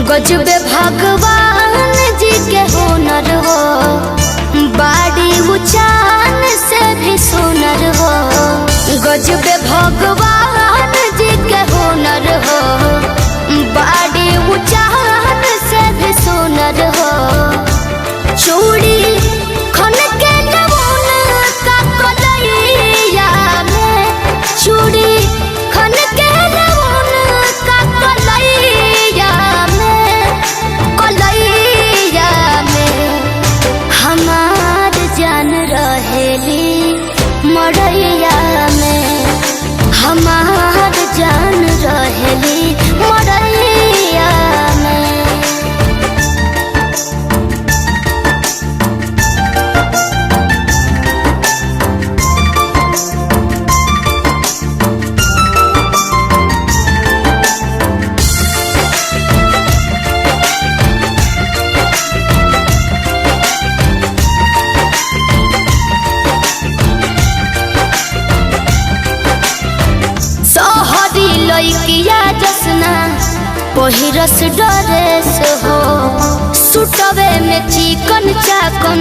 गजबे भगवान जी के हुनर हो, बाड़ी उचान से भी सुनर हो। गजबे भगवान जी के हुनर हो, बाड़ी उचान से भी सुनर हो। चूड़ी खन के नमूना का कलैया में, चूड़ी खन के नमूना का कलैया हमार जान रहेली मड़ैया में, हमार जान रहेली मड़ैया में। लइकिया जसना पहिरस ड्रेस हो, सुटवे में चिकन चाकन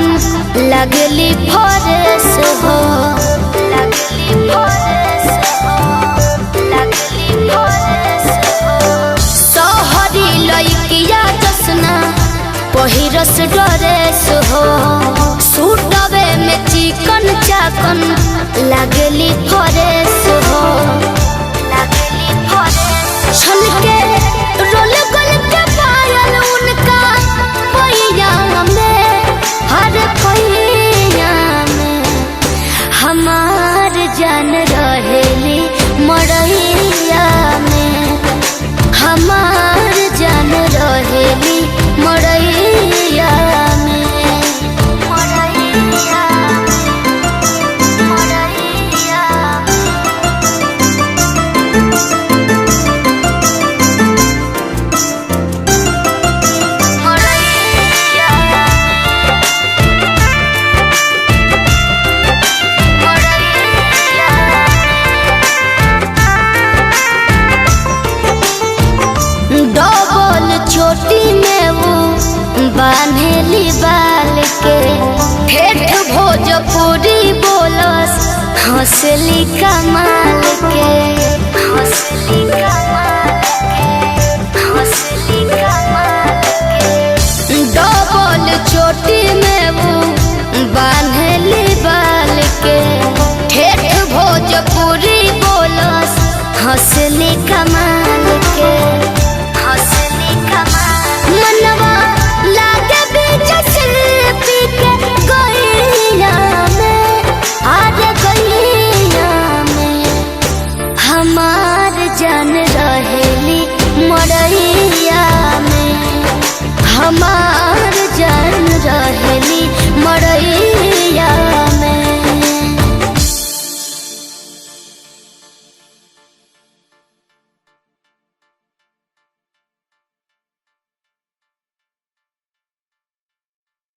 लगली फरेस हो, लगली फरेस हो, लगली फरेस हो। शहरी लइकिया जसना पहिरस ड्रेस हो, सुटवे में चिकन चाकन लगली फरेस हो। छलके रोल गोल के पायल उनका पैया में, हर पैया में। हमार जान रहेली मड़ैया में, हमार जान रहेली मड़ैया में। डबल चोटी में वो बांधेली बाल के, ठेठ भोजपुरी बोलस हंसली कमाल